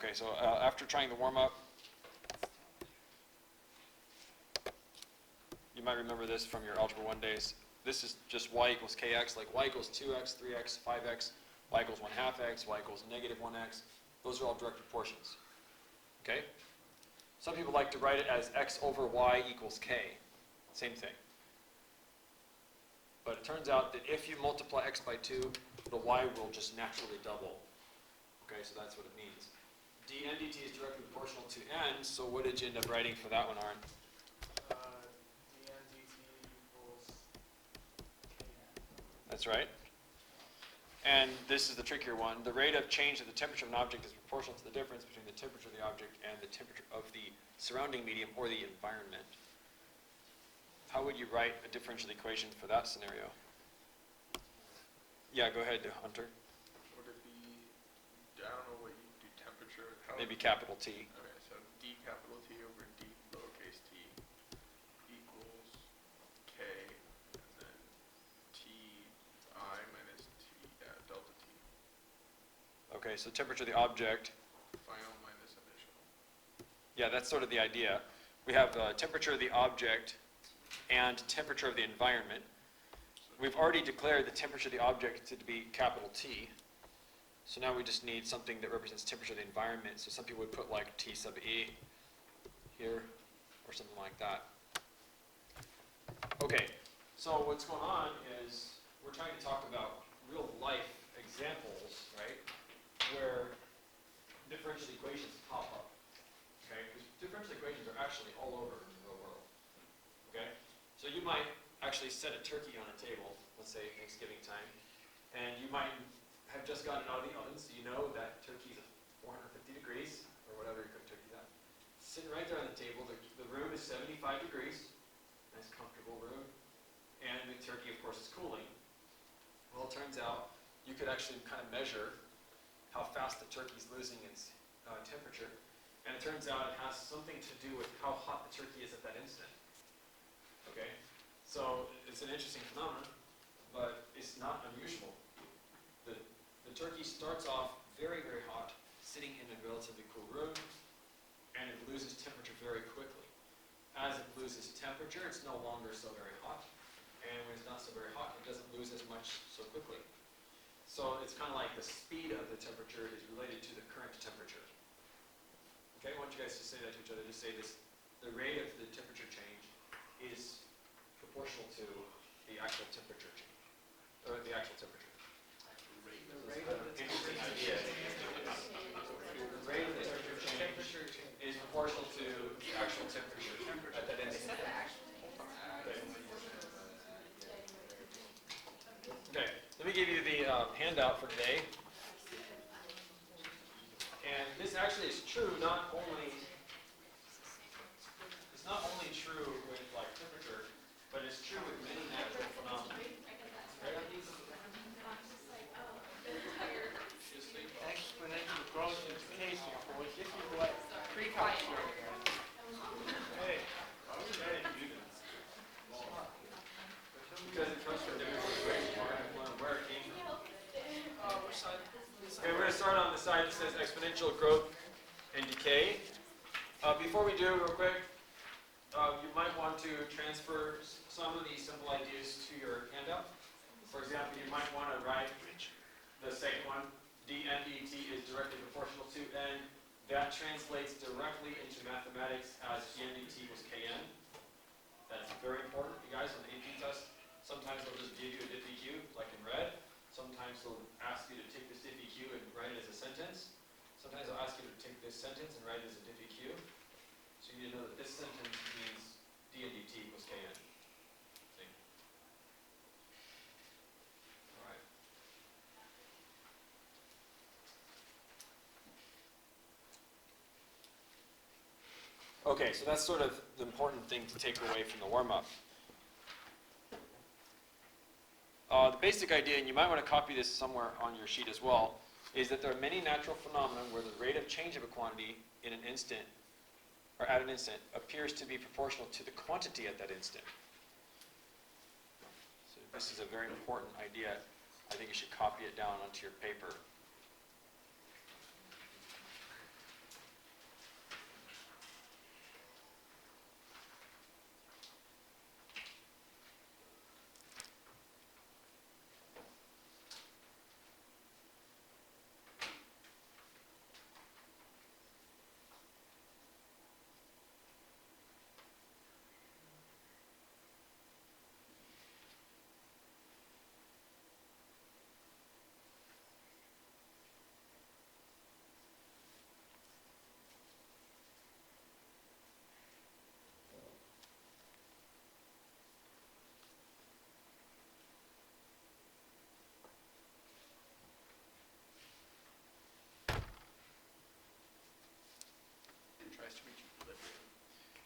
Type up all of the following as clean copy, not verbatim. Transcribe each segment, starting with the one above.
Okay, so after trying the warm-up, you might remember this from your Algebra 1 days. This is just y equals kx, like y equals 2x, 3x, 5x, y equals 1/2 x, y equals negative 1x. Those are all direct proportions. Okay? Some people like to write it as x over y equals k. Same thing. But it turns out that if you multiply x by 2, the y will just naturally double. Okay, so that's what it means. dn dt is directly proportional to n, so what did you end up writing for that one, Arn? dn dt equals kn. That's right. And this is the trickier one. The rate of change of the temperature of an object is proportional to the difference between the temperature of the object and the temperature of the surrounding medium or the environment. How would you write a differential equation for that scenario? Yeah, go ahead, Hunter. Would it be, I don't know what you do, temperature? Maybe capital T. Okay, so d capital T over d lowercase t equals k, and then t I minus t delta t. Okay, so temperature of the object. Final minus initial. Yeah, that's sort of the idea. We have temperature of the object and temperature of the environment. We've already declared the temperature of the object to be capital T. So now we just need something that represents temperature of the environment. So some people would put like T sub E here or something like that. Okay, so what's going on is we're trying to talk about real life examples, right, where differential equations pop up. Okay, because differential equations are actually all over in the real world. Okay, so you might actually set a turkey on a table, let's say Thanksgiving time, and you might have just gotten it out of the oven, so you know that turkey's at 450 degrees, or whatever you cook turkey at. Sitting right there on the table, the room is 75 degrees, nice comfortable room, and the turkey, of course, is cooling. Well, it turns out you could actually kind of measure how fast the turkey's losing its temperature, and it turns out it has something to do with how hot the turkey is at that instant. Okay? So it's an interesting phenomenon, but it's not unusual. The turkey starts off very, very hot, sitting in a relatively cool room, and it loses temperature very quickly. As it loses temperature, it's no longer so very hot, and when it's not so very hot, it doesn't lose as much so quickly. So it's kind of like the speed of the temperature is related to the current temperature. Okay, I want you guys to say that to each other. Just say this: the rate of the temperature change is proportional to the actual temperature change, or the actual temperature. The rate of the Interesting idea. The rate of the temperature change is proportional to the actual temperature at that instant. Okay, let me give you the handout for today. And this actually is true it's not only true with like temperature, but it's true with many natural phenomena. Right? exponential growth multiplication for this is what pre-calculus. Hey, because it comes from different situations, where it came from. Okay, we're going to start on the side that says exponential growth and decay. Before we do, real quick, you might want to transfer some of these simple ideas to your handout. For example, you might want to write the second one, dn dt is directly proportional to n. That translates directly into mathematics as dn dt equals kn. That's very important, you guys, on the AP test. Sometimes they'll just give you a diff EQ, like in red. Sometimes they'll ask you to take this diff EQ and write it as a sentence. Sometimes they'll ask you to take this sentence and write it as a diff EQ. So you need to know that this sentence means dn dt equals kn. See? All right. Okay, so that's sort of the important thing to take away from the warm-up. The basic idea, and you might want to copy this somewhere on your sheet as well, is that there are many natural phenomena where the rate of change of a quantity in an instant, or at an instant, appears to be proportional to the quantity at that instant. So this is a very important idea. I think you should copy it down onto your paper.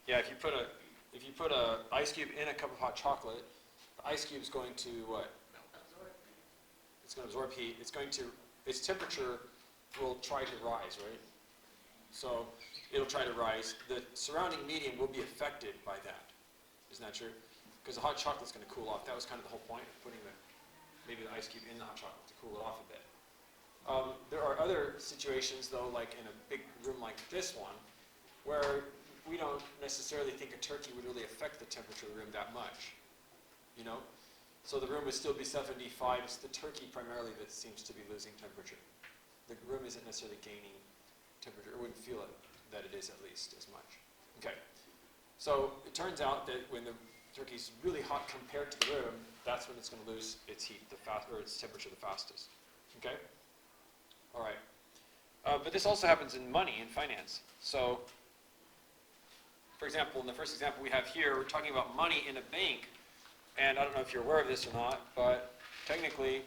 Yeah, if you put a ice cube in a cup of hot chocolate, the ice cube is going to what? It's going to absorb heat. Its temperature will try to rise, right? So it'll try to rise. The surrounding medium will be affected by that. Isn't that true? Because the hot chocolate's going to cool off. That was kind of the whole point of putting maybe the ice cube in the hot chocolate to cool it off a bit. There are other situations, though, like in a big room like this one, where we don't necessarily think a turkey would really affect the temperature of the room that much. You know? So the room would still be 75. It's the turkey primarily that seems to be losing temperature. The room isn't necessarily gaining temperature. It wouldn't feel it, that it is at least as much. Okay. So it turns out that when the turkey's really hot compared to the room, that's when it's going to lose its heat or its temperature the fastest. Okay? All right. But this also happens in money, in finance. So, for example, in the first example we have here, we're talking about money in a bank. And I don't know if you're aware of this or not, but technically,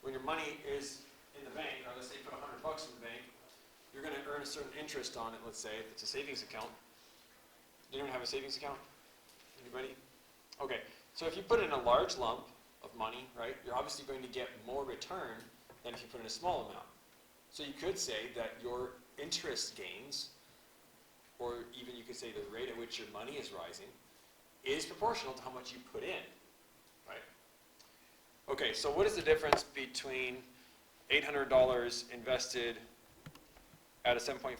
when your money is in the bank, or let's say you put $100 in the bank, you're going to earn a certain interest on it, let's say, if it's a savings account. Do you even have a savings account? Anybody? Okay, so if you put in a large lump of money, right, you're obviously going to get more return than if you put in a small amount. So you could say that your interest gains, or even you could say the rate at which your money is rising, is proportional to how much you put in, right? Okay, so what is the difference between $800 invested at a 7.5%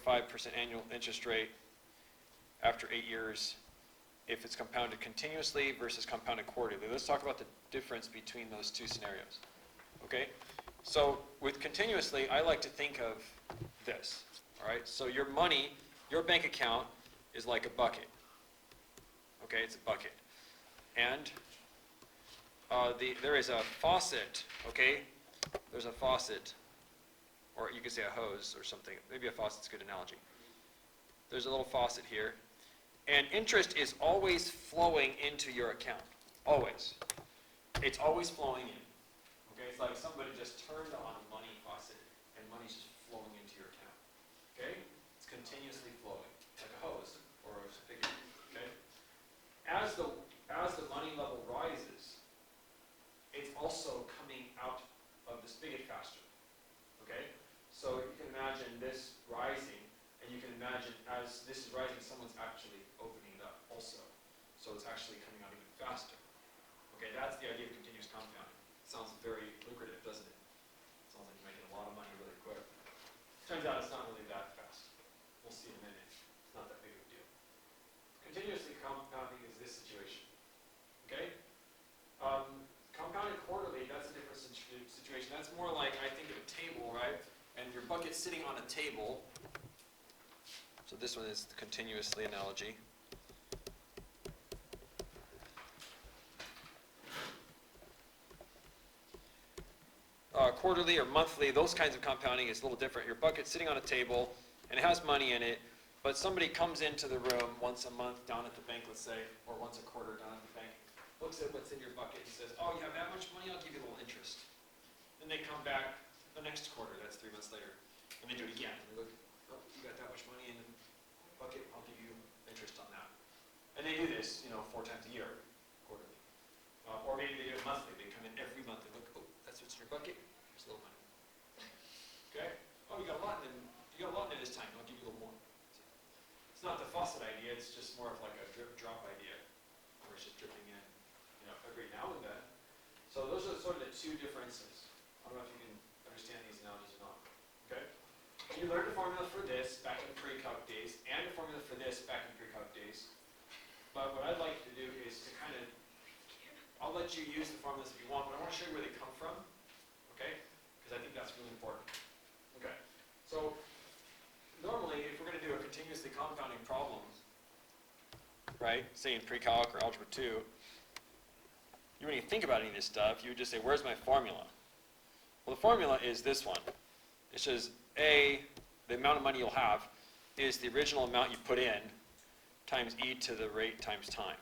annual interest rate after 8 years if it's compounded continuously versus compounded quarterly? Let's talk about the difference between those two scenarios, okay? So with continuously, I like to think of this, all right? So your money, your bank account is like a bucket, okay? It's a bucket. And there is a faucet, okay? There's a faucet, or you could say a hose or something. Maybe a faucet's a good analogy. There's a little faucet here. And interest is always flowing into your account. Always. It's always flowing in. Okay? It's like somebody just turned on a money faucet and money's just flowing into your account. Okay? It's continuously flowing, like a hose or a spigot. Okay? As the money level rises, it's also coming out of the spigot faster. Okay? So you can imagine this rising, and you can imagine as this is rising, someone's actually opening it up also. So it's actually coming out even faster. Okay, that's the idea of continuous compounding. Sounds very lucrative, doesn't it? Sounds like you're making a lot of money really quick. Turns out it's not really that fast. We'll see in a minute. It's not that big of a deal. Continuously compounding is this situation. Okay? Compounded quarterly, that's a different situation. That's more like, I think of a table, right? And your bucket's sitting on a table. So this one is the continuously analogy. Quarterly or monthly, those kinds of compounding is a little different. Your bucket's sitting on a table, and it has money in it, but somebody comes into the room once a month down at the bank, let's say, or once a quarter down at the bank, looks at what's in your bucket and says, oh, you have that much money? I'll give you a little interest. Then they come back the next quarter, that's 3 months later, and they do it again. And they look, oh, you got that much money in the bucket, I'll give you interest on that. And they do this, 4 times a year, quarterly. Or maybe they do it monthly. They come in every month and look, oh, that's what's in your bucket. Here's a little money. Okay? Oh, you got a lot in this tank. I'll give you a little more. It's not the faucet idea. It's just more of like a drip-drop idea, where it's just dripping in, every now and then. So those are sort of the two differences. I don't know if you can understand these analogies or not. Okay? You learned a formula for this back in pre-calc days, and a formula for this back in pre-calc days. But what I'd like to do is to kind of, I'll let you use the formulas if you want, but I want to show you where they come from. Okay? Because I think that's really important. Okay. So normally, if we're going to do a continuously compounding problem, right, say in pre-calc or algebra 2, you wouldn't even think about any of this stuff. You would just say, where's my formula? Well, the formula is this one. It says A, the amount of money you'll have, is the original amount you put in times e to the rate times time.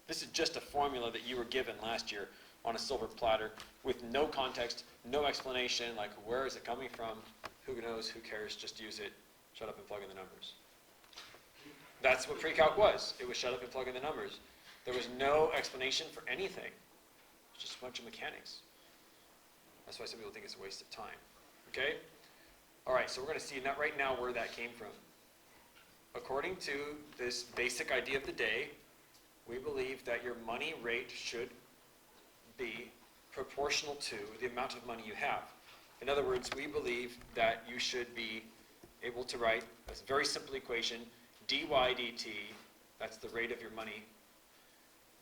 This is just a formula that you were given last year on a silver platter with no context, no explanation, like where is it coming from, who knows, who cares, just use it, shut up and plug in the numbers. That's what pre-calc was. It was shut up and plug in the numbers. There was no explanation for anything. It's just a bunch of mechanics. That's why some people think it's a waste of time. Okay? All right, so we're going to see right now where that came from. According to this basic idea of the day, we believe that your money rate should be proportional to the amount of money you have. In other words, we believe that you should be able to write a very simple equation, dy dt, that's the rate of your money,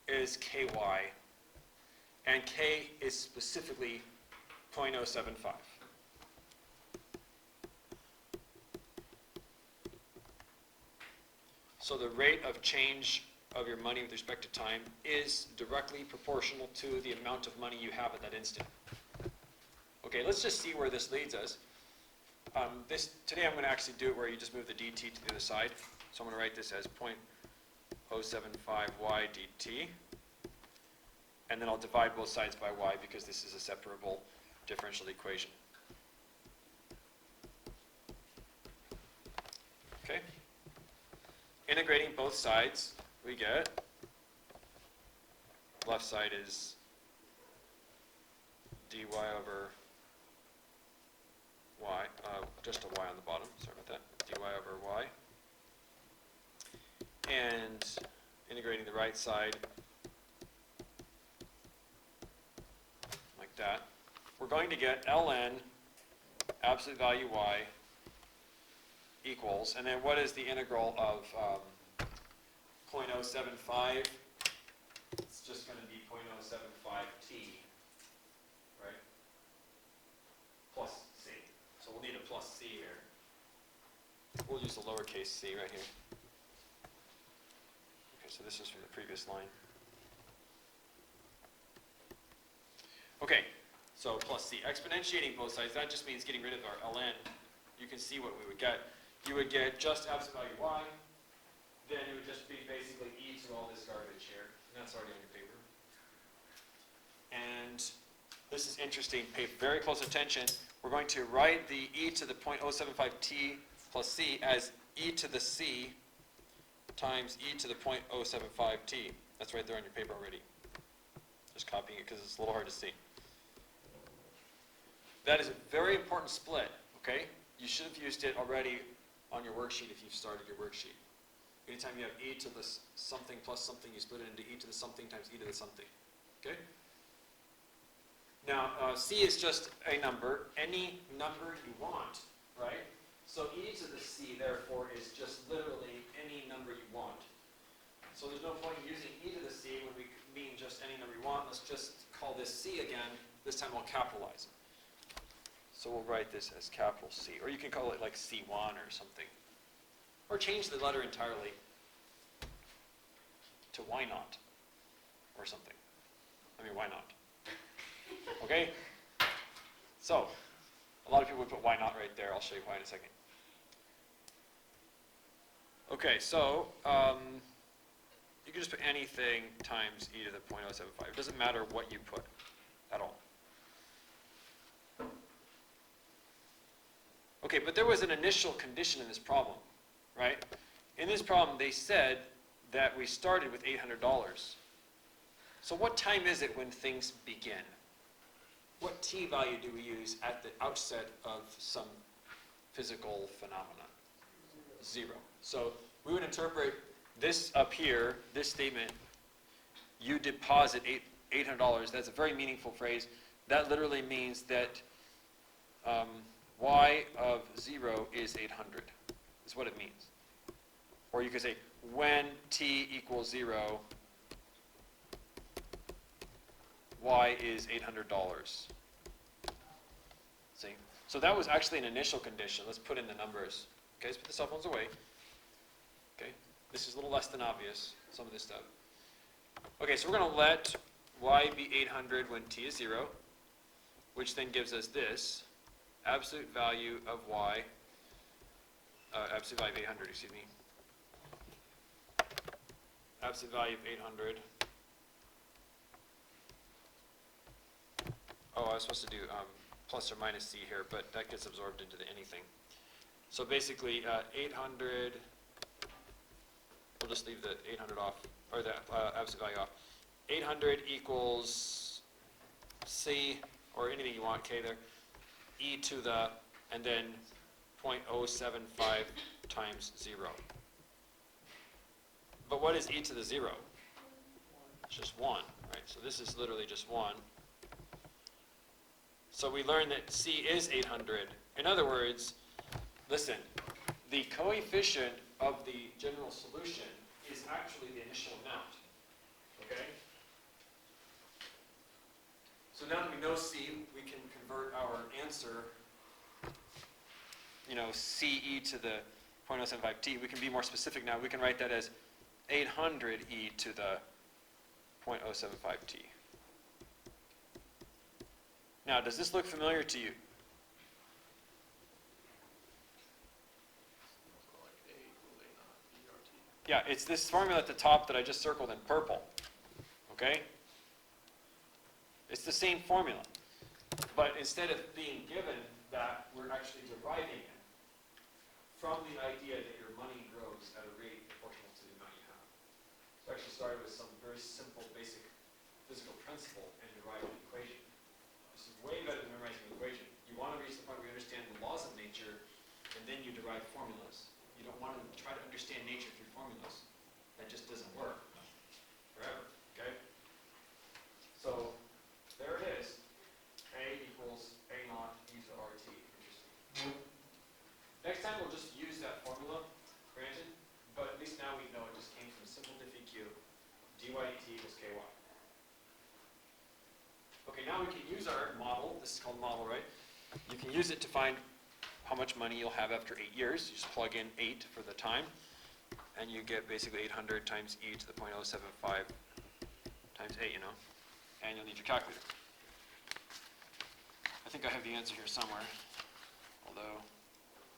is ky, and k is specifically 0.075. So the rate of change of your money with respect to time is directly proportional to the amount of money you have at that instant. Okay, let's just see where this leads us. Today I'm going to actually do it where you just move the dt to the other side. So I'm going to write this as 0.075y dt. And then I'll divide both sides by y because this is a separable differential equation. Okay? Integrating both sides, we get left side is dy over y, just a y on the bottom, sorry about that, dy over y. And integrating the right side like that, we're going to get ln absolute value y equals, and then what is the integral of 0.075? It's just going to be 0.075t, right? Plus c. So we'll need a plus c here. We'll use the lowercase c right here. Okay, so this is from the previous line. Okay, so plus c. Exponentiating both sides, that just means getting rid of our ln. You can see what we would get. You would get just absolute value y, then it would just be basically e to all this garbage here, and that's already on your paper. And this is interesting, pay very close attention. We're going to write the e to the 0.075t plus c as e to the c times e to the 0.075t. That's right there on your paper already. Just copying it because it's a little hard to see. That is a very important split, okay? You should have used it already on your worksheet if you've started your worksheet. Anytime you have e to the something plus something, you split it into e to the something times e to the something. Okay? Now, c is just a number, any number you want, right? So e to the c, therefore, is just literally any number you want. So there's no point in using e to the c when we mean just any number you want. Let's just call this c again. This time I'll capitalize it. So we'll write this as capital C, or you can call it like C1 or something. Or change the letter entirely to why not, or something. I mean, why not? Okay? So, a lot of people would put why not right there. I'll show you why in a second. Okay, so you can just put anything times e to the 0.075. It doesn't matter what you put at all. Okay, but there was an initial condition in this problem, right? In this problem, they said that we started with $800. So what time is it when things begin? What t value do we use at the outset of some physical phenomena? 0. So we would interpret this up here, this statement, you deposit $800. That's a very meaningful phrase. That literally means that y of 0 is 800, is what it means. Or you could say, when t equals 0, y is $800. See? So that was actually an initial condition. Let's put in the numbers. Okay, let's put the cell phones away. Okay, this is a little less than obvious, some of this stuff. Okay, so we're going to let y be 800 when t is 0, which then gives us this. Absolute value of y, absolute value of 800, excuse me. Absolute value of 800. Oh, I was supposed to do plus or minus c here, but that gets absorbed into the anything. So basically, 800 we'll just leave the 800 off, or the absolute value off. 800 equals C, or anything you want, K there, e to the, and then 0.075 times 0. But what is e to the 0? It's just 1, right? So this is literally just 1. So we learned that C is 800. In other words, listen, the coefficient of the general solution is actually the initial amount. Okay? So now that we know C, we can convert our answer, CE to the 0.075t. We can be more specific now. We can write that as 800e to the 0.075t. Now, does this look familiar to you? So like A equals A naught ERT. Yeah, it's this formula at the top that I just circled in purple. Okay? It's the same formula. But instead of being given that, we're actually deriving it from the idea that your money grows at a rate proportional to the amount you have. So I actually started with some very simple, basic physical principle and derived an equation. This is way better than memorizing an equation. You want to reach the point where you understand the laws of nature, and then you derive formulas. You don't want to try to understand nature through formulas. That just doesn't work forever, okay? So there it is. A equals A naught e to RT. Interesting. Next time we'll just use that formula, granted, but at least now we know it just came from a simple diff EQ. dy dt equals ky. Okay, now we can use our model. This is called model, right? You can use it to find how much money you'll have after 8 years. You just plug in 8 for the time, and you get basically 800 times e to the 0.075 times 8, and you'll need your calculator. I think I have the answer here somewhere, although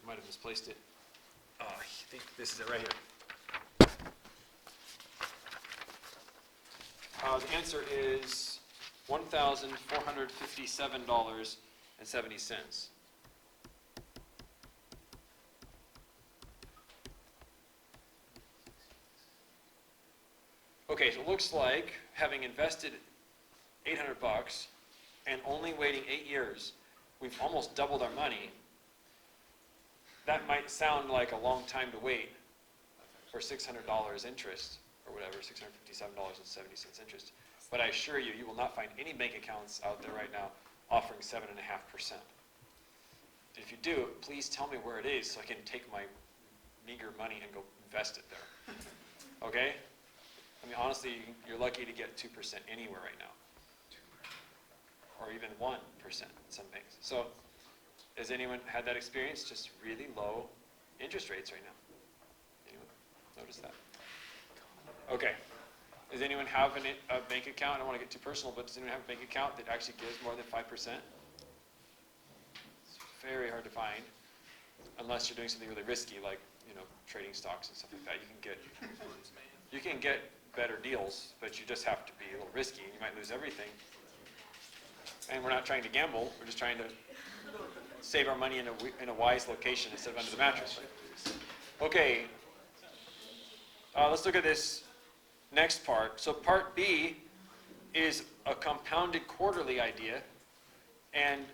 I might have misplaced it. I think this is it right here. The answer is $1,457.70. Okay, so it looks like having invested 800 bucks and only waiting 8 years, we've almost doubled our money. That might sound like a long time to wait for $600 interest, or whatever, $657.70 interest. But I assure you, you will not find any bank accounts out there right now offering 7.5%. If you do, please tell me where it is so I can take my meager money and go invest it there. Okay? I mean, honestly, you're lucky to get 2% anywhere right now. Or even 1% in some banks. So, has anyone had that experience? Just really low interest rates right now. Anyone notice that? Okay. Does anyone have a bank account? I don't want to get too personal, but does anyone have a bank account that actually gives more than 5%? It's very hard to find, unless you're doing something really risky, like trading stocks and stuff like that. You can get better deals, but you just have to be a little risky. You might lose everything. And we're not trying to gamble. We're just trying to save our money in a wise location instead of under the mattress. Okay. Let's look at this next part. So part B is a compounded quarterly idea. And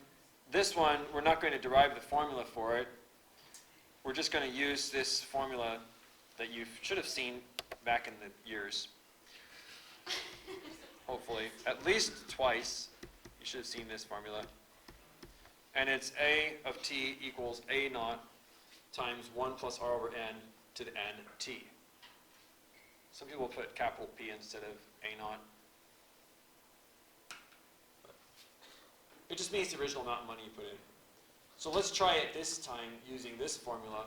this one, we're not going to derive the formula for it. We're just going to use this formula that you should have seen back in the years. Hopefully. At least twice. You should have seen this formula. And it's A of t equals A naught times 1 plus r over n to the n t. Some people put capital P instead of A naught. It just means the original amount of money you put in. So let's try it this time using this formula.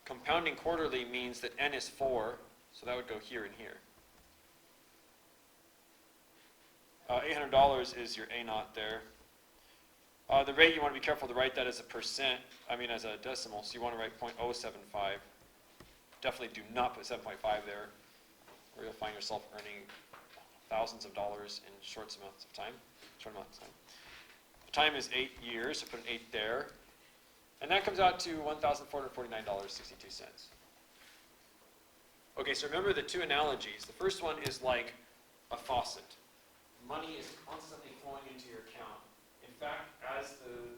Compounding quarterly means that n is 4, so that would go here and here. $800 is your A naught there. The rate, you want to be careful to write that as a percent, as a decimal, so you want to write 0.075. Definitely do not put 7.5 there, or you'll find yourself earning thousands of dollars in short amounts of time. The time is 8 years, so put an 8 there. And that comes out to $1,449.62. Okay, so remember the two analogies. The first one is like a faucet. Money is constantly flowing into your account. In fact, as the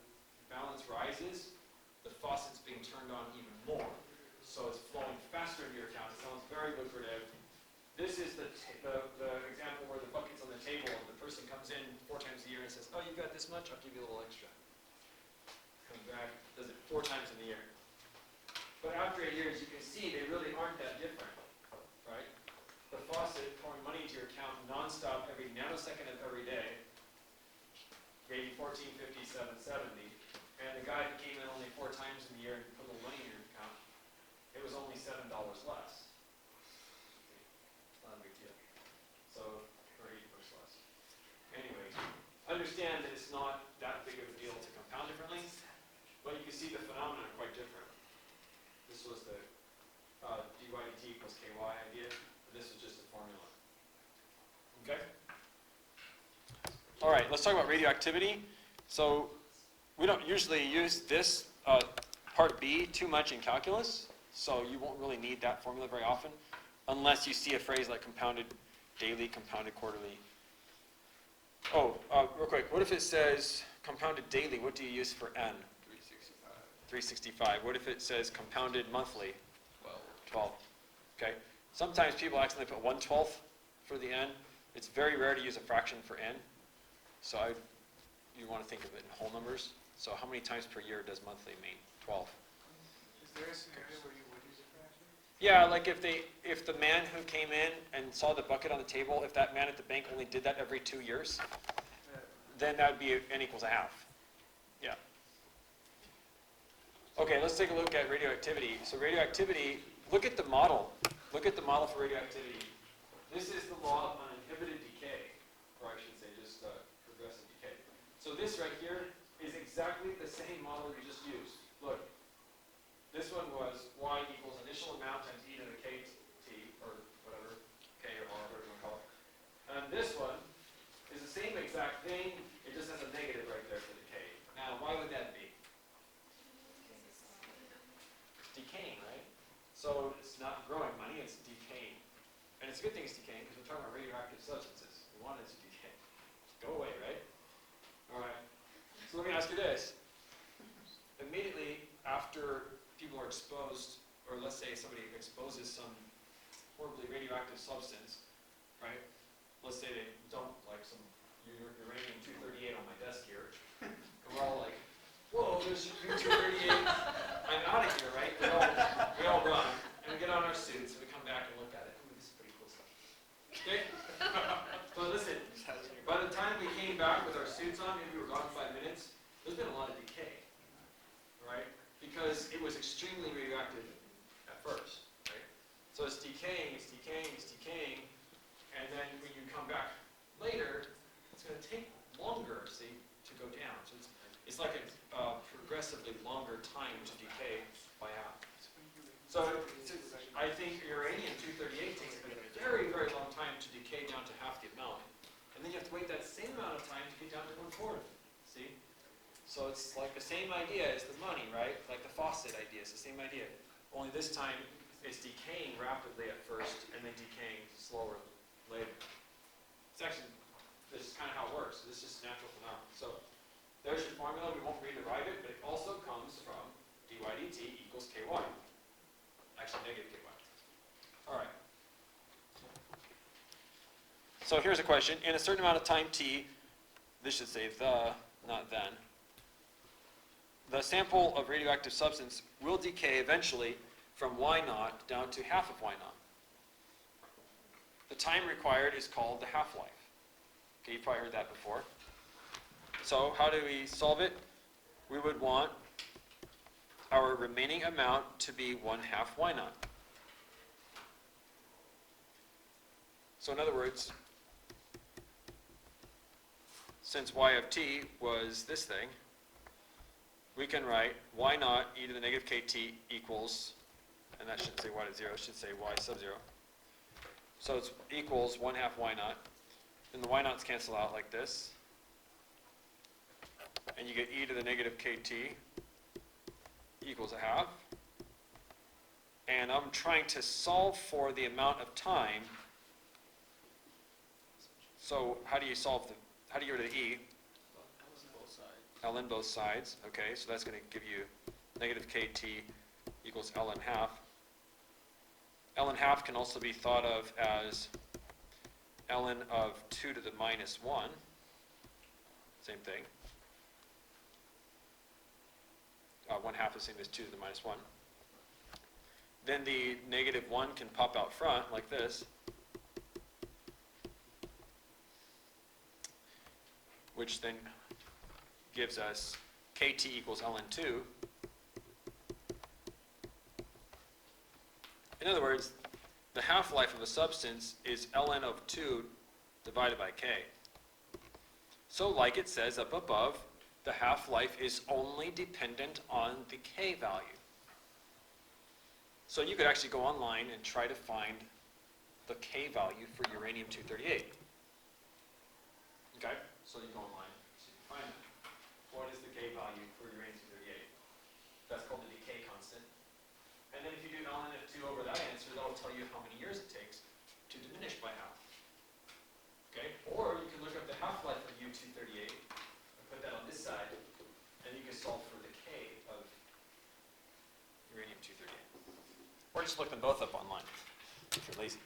balance rises, the faucet's being turned on even more. So it's flowing faster into your account. It sounds very lucrative. This is the example where the bucket's on the table and the person comes in 4 times a year and says, oh, you got this much? I'll give you a little extra. Comes back, does it 4 times in the year. But after a year, as you can see, they really aren't that different, right? The faucet pouring money into your account nonstop every nanosecond of every day, maybe 14, 50, 7, 70. And the guy who came in only 4 times in the year and put a little money in your account, it was only $7 less. Not a big deal. So, or 8 bucks less. Anyway, understand that it's not that big of a deal to compound differently, but you can see the phenomena are quite different. This was the dy dt equals ky idea, and this is just a formula. Okay? All right, let's talk about radioactivity. So, we don't usually use this part B too much in calculus, so you won't really need that formula very often, unless you see a phrase like compounded daily, compounded quarterly. Oh, real quick, what if it says compounded daily? What do you use for n? 365. 365. What if it says compounded monthly? 12. 12. Okay. Sometimes people accidentally put 1/12 for the n. It's very rare to use a fraction for n. So you want to think of it in whole numbers. So how many times per year does monthly mean? 12. Is there a scenario where you would use a fraction? Yeah, like if the man who came in and saw the bucket on the table, if that man at the bank only did that every 2 years, then that would be n equals a half. Yeah. Okay, let's take a look at radioactivity. So radioactivity, look at the model. Look at the model for radioactivity. This is the law of uninhibited decay, or I should say just progressive decay. So this right here is exactly the same model we just used. Look, this one was y equals initial amount times e to the kt, or whatever, k or r, whatever you want to call it. And this one is the same exact thing, it just has a negative right there for the k. Now, why would that be? It's decaying, right? So it's not growing money, it's decaying. And it's a good thing it's decaying because we're talking about radioactive substances. We want it to decay. Go away, right? All right. So let me ask you this. Immediately after people are exposed, or let's say somebody exposes some horribly radioactive substance, right? Let's say they dump like some uranium-238 on my desk here, and we're all like, whoa, there's uranium-238, I'm out of here, right? We all run, and we get on our suits, and we come back and look at it. Ooh, this is pretty cool stuff. Okay? So listen, by the time we came back with our suits on, maybe we were gone 5 minutes, there's been a lot of decay, right? Because it was extremely radioactive at first, right? So it's decaying, it's decaying, it's decaying, and then when you come back later, it's going to take longer, see, to go down. So it's like a progressively longer time to decay by half. So I think uranium-238 takes a very, very long time to decay down to half the amount. And then you have to wait that same amount of time to get down to 1/4. See? So it's like the same idea as the money, right? Like the faucet idea, it's the same idea. Only this time it's decaying rapidly at first and then decaying slower later. It's actually, this is kind of how it works. This is just natural phenomenon. So there's your formula. We won't rederive it, but it also comes from dy dt equals ky. Actually, negative ky. All right. So here's a question. In a certain amount of time t, this should say the, not then, the sample of radioactive substance will decay eventually from y naught down to half of y naught. The time required is called the half-life. Okay, you've probably heard that before. So how do we solve it? We would want our remaining amount to be 1/2 y naught. So in other words, since y of t was this thing, we can write y naught e to the negative kt equals, and that shouldn't say y to 0, it should say y sub 0. So it's equals 1/2 y naught. And the y naughts cancel out like this. And you get e to the negative kt equals 1/2. and I'm trying to solve for the amount of time. So how do you how do you get rid of e? Both sides. ln both sides, okay, so that's going to give you negative kt equals ln half. Ln half can also be thought of as ln of 2 to the minus 1, same thing. 1/2 is the same as 2 to the minus 1. Then the negative 1 can pop out front like this, which then gives us kt equals ln 2. In other words, the half-life of a substance is ln of 2 divided by k. So like it says up above, the half-life is only dependent on the k value. So you could actually go online and try to find the k value for uranium-238. Okay? So you go online, so you can find it. What is the k value for uranium-238? That's called the decay constant. And then if you do ln of 2 over that answer, that'll tell you how many years it takes to diminish by half. Okay? Or you can look up the half-life of U-238 and put that on this side, and you can solve for the k of uranium-238. Or just look them both up online if you're lazy.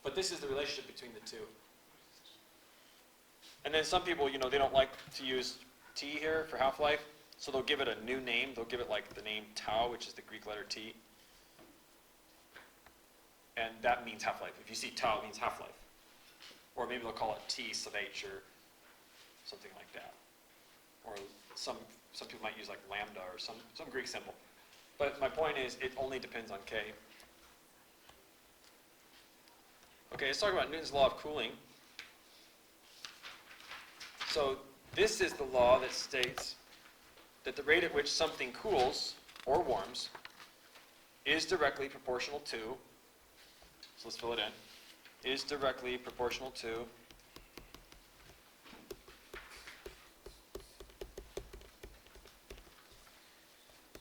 But this is the relationship between the two. And then some people, they don't like to use T here for half-life, so they'll give it a new name. They'll give it like the name tau, which is the Greek letter T. And that means half-life. If you see tau, it means half-life. Or maybe they'll call it T sub h or something like that. Or some people might use like lambda or some Greek symbol. But my point is, it only depends on K. Okay, let's talk about Newton's law of cooling. So this is the law that states that the rate at which something cools or warms is directly proportional to, so let's fill it in, is directly proportional to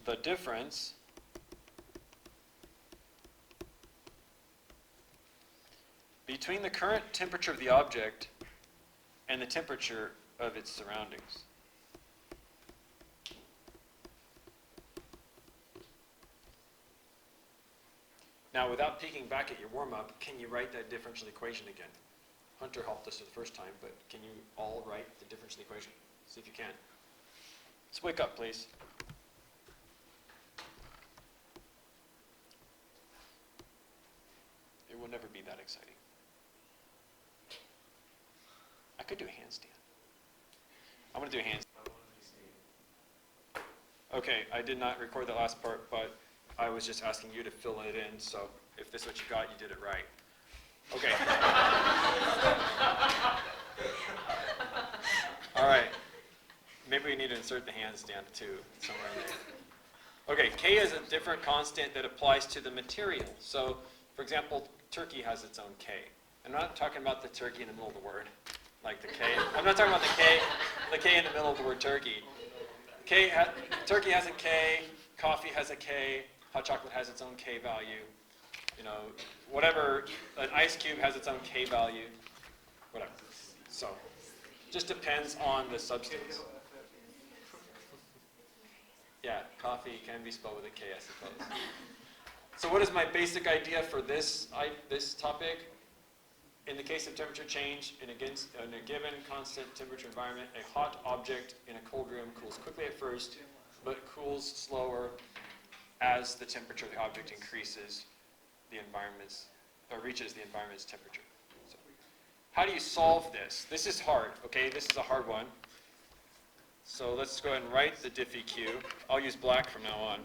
the difference between the current temperature of the object and the temperature of its surroundings. Now, without peeking back at your warm-up, can you write that differential equation again? Hunter helped us for the first time, but can you all write the differential equation? See if you can. Let's wake up, please. It will never be that exciting. I could do a handstand. I'm going to do a handstand. Okay, I did not record the last part, but I was just asking you to fill it in, so if this is what you got, you did it right. Okay. All right. Maybe we need to insert the handstand too, somewhere in there. Okay, K is a different constant that applies to the material. So, for example, turkey has its own K. I'm not talking about the turkey in the middle of the word, like the K. I'm not talking about the K in the middle of the word turkey. Turkey has a K, coffee has a K, hot chocolate has its own K value. Whatever, an ice cube has its own K value, whatever. So, just depends on the substance. Yeah, coffee can be spelled with a K, I suppose. So what is my basic idea for this topic? In the case of temperature change, in a given constant temperature environment, a hot object in a cold room cools quickly at first, but cools slower as the temperature of the object increases reaches the environment's temperature. So, how do you solve this? This is hard, okay? This is a hard one. So let's go ahead and write the diffie-q. I'll use black from now on.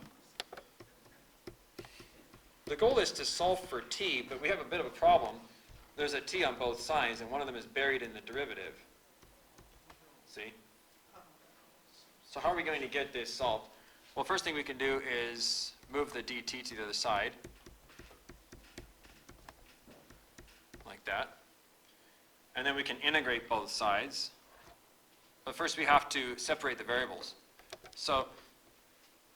The goal is to solve for t, but we have a bit of a problem. There's a t on both sides, and one of them is buried in the derivative. See? So how are we going to get this solved? Well, first thing we can do is move the dt to the other side, like that. And then we can integrate both sides. But first we have to separate the variables. So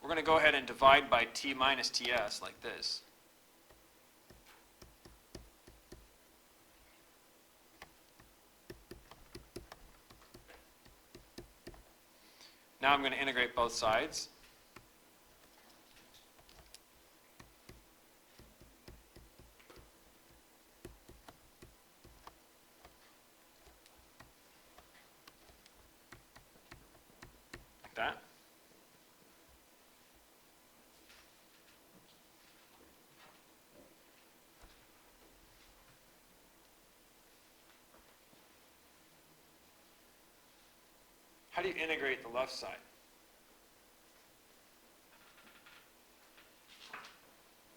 we're going to go ahead and divide by t minus ts, like this. Now I'm going to integrate both sides. Like that. How do you integrate the left side?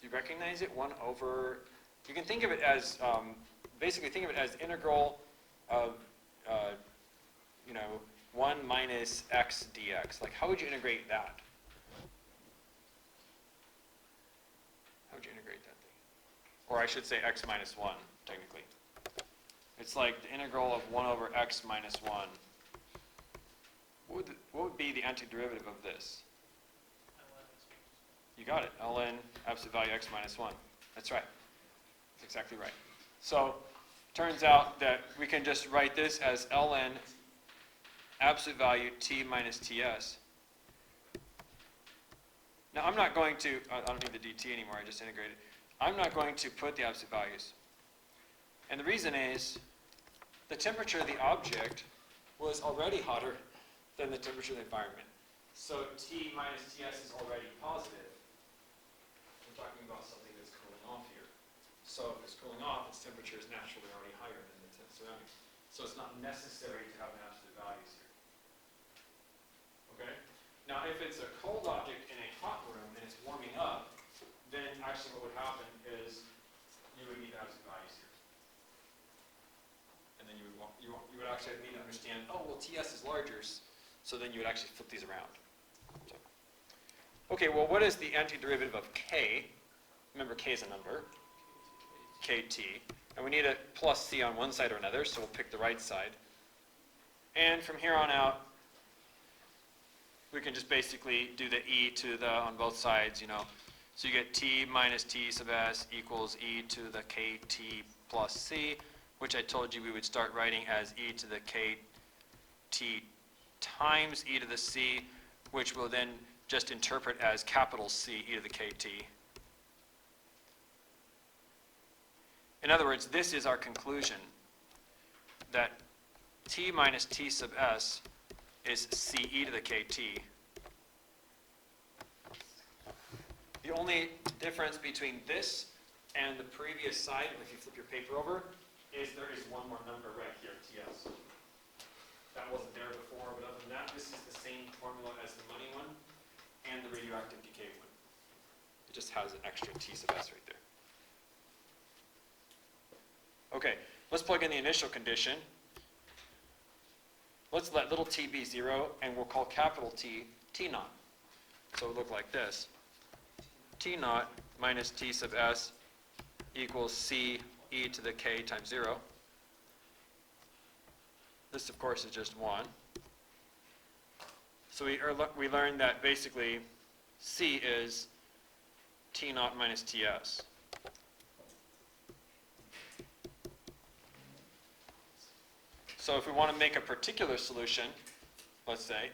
Do you recognize it? 1 over, you can think of it as, basically think of it as integral of, 1 minus x dx. Like, how would you integrate that? How would you integrate that thing? Or I should say x minus 1, technically. It's like the integral of 1 over x minus 1. What would be the antiderivative of this? You got it. ln absolute value x minus 1. That's right. That's exactly right. So, turns out that we can just write this as ln absolute value t minus ts. Now, I'm not going to, I don't need the dt anymore, I just integrated. I'm not going to put the absolute values. And the reason is, the temperature of the object was already hotter than the temperature of the environment. So T minus Ts is already positive. We're talking about something that's cooling off here. So if it's cooling off, its temperature is naturally already higher than the surroundings. So it's not necessary to have an absolute values here. Okay? Now if it's a cold object in a hot room and it's warming up, then actually what would happen is you would need absolute values here. And then you would actually need to understand, oh, well, Ts is larger, so then you would actually flip these around. So, okay, well, what is the antiderivative of k? Remember, k is a number, kt. And we need a plus c on one side or another, so we'll pick the right side. And from here on out, we can just basically do the e to the, on both sides, So you get t minus t sub s equals e to the kt plus c, which I told you we would start writing as e to the kt times e to the c, which we'll then just interpret as capital C e to the kt. In other words, this is our conclusion, that t minus t sub s is c e to the kt. The only difference between this and the previous side, if you flip your paper over, is there is one more number right here, Ts. That wasn't there before, but other than that, this is the same formula as the money one and the radioactive decay one. It just has an extra T sub s right there. Okay, let's plug in the initial condition. Let's let little t be 0, and we'll call capital T, T naught. So it would look like this. T naught minus T sub s equals C e to the k times 0. This, of course, is just 1. So we learned that basically C is T naught minus Ts. So if we want to make a particular solution, let's say,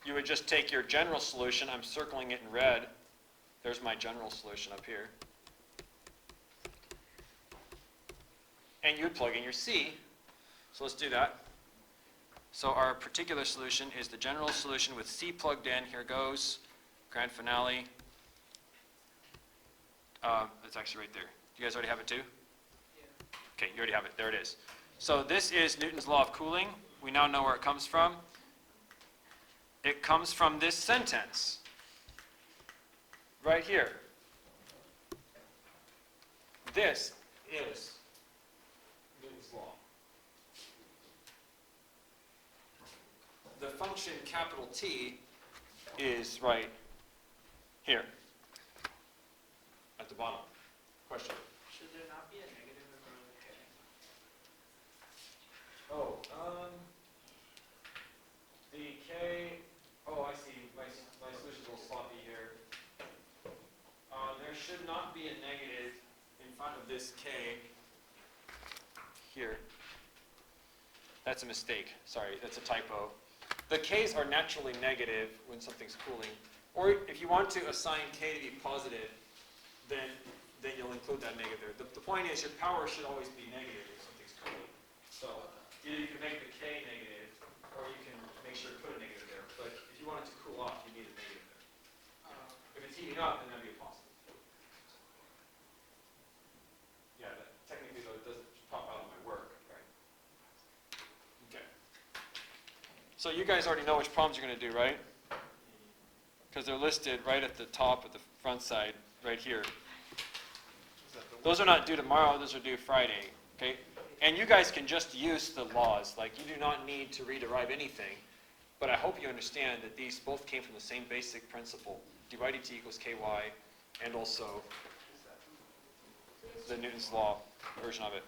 you would just take your general solution. I'm circling it in red. There's my general solution up here. And you would plug in your C. So let's do that. So our particular solution is the general solution with C plugged in. Here goes. Grand finale. It's actually right there. You guys already have it too? Yeah. Okay, you already have it. There it is. So this is Newton's law of cooling. We now know where it comes from. It comes from this sentence right here. This is Newton's law. The function capital T is right here at the bottom. Question? Should there not be a negative in front of the k? The K, I see, my solution's a little sloppy here. There should not be a negative in front of this K here. That's a mistake. Sorry, that's a typo. The k's are naturally negative when something's cooling. Or if you want to assign k to be positive, then you'll include that negative there. The point is your power should always be negative if something's cooling. So either you can make the k negative, or you can make sure to put a negative there. But if you want it to cool off, you need a negative there. If it's heating up, then that'd be a positive. Yeah, technically though, it doesn't pop out of my work, right? Okay. So you guys already know which problems you're going to do, right? Because they're listed right at the top of the front side, right here. Those are not due tomorrow, those are due Friday, okay? And you guys can just use the laws, like you do not need to rederive anything, but I hope you understand that these both came from the same basic principle, dy dt equals ky, and also the Newton's law version of it.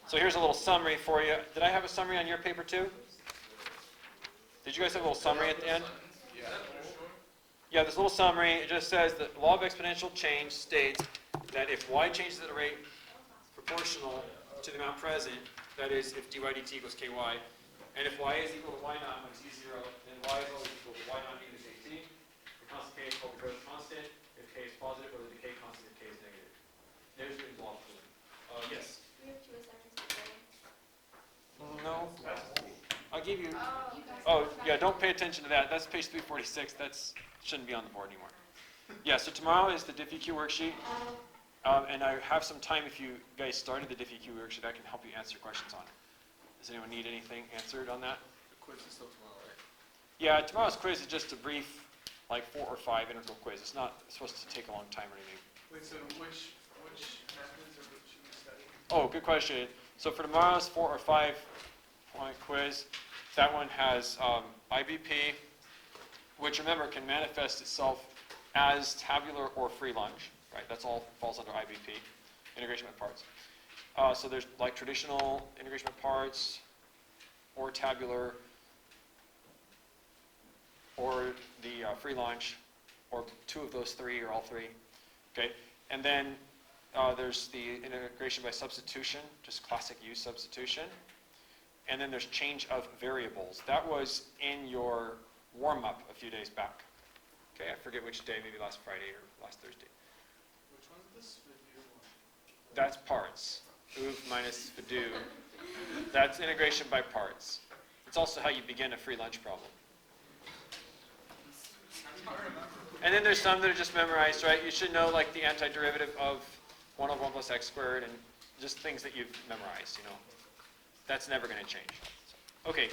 So here's a little summary for you. Did I have a summary on your paper too? Did you guys have a little summary at the end? Yeah, this little summary, it just says that the law of exponential change states that if y changes at a rate proportional to the amount present, that is, if dy dt equals ky, and if y is equal to y naught minus z0, then y is always equal to y naught minus at. The constant k is called the growth constant if k is positive, or the decay constant if k is negative. There's Newton's law of cooling. Yes? We have 2 assignments today. No. I'll give you... Oh, yeah, don't pay attention to that. That's page 346. That's shouldn't be on the board anymore. Yeah, so tomorrow is the DiffEQ worksheet. And I have some time if you guys started the DiffEQ worksheet, I can help you answer questions on it. Does anyone need anything answered on that? The quiz is still tomorrow, right? Yeah, tomorrow's quiz is just a brief, like 4 or 5 integral quiz. It's not supposed to take a long time or anything. Wait, so which methods are we should we study? Oh, good question. So for tomorrow's 4 or 5 point quiz, that one has IBP, which remember can manifest itself as tabular or free lunge, right? That's all falls under IBP, integration by parts. So there's like traditional integration by parts, or tabular, or the free lunge, or 2 of those 3 or all 3. Okay, and then there's the integration by substitution, just classic U substitution. And then there's change of variables. That was in your warm-up a few days back. Okay, I forget which day, maybe last Friday or last Thursday. Which one's this video one? That's parts. Oof minus fadoo. That's integration by parts. It's also how you begin a free lunch problem. And then there's some that are just memorized, right? You should know like the antiderivative of 1 over 1 plus x squared and just things that you've memorized, you know. That's never going to change. So, okay.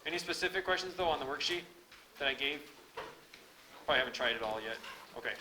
Any specific questions, though, on the worksheet that I gave? Probably haven't tried it all yet. Okay.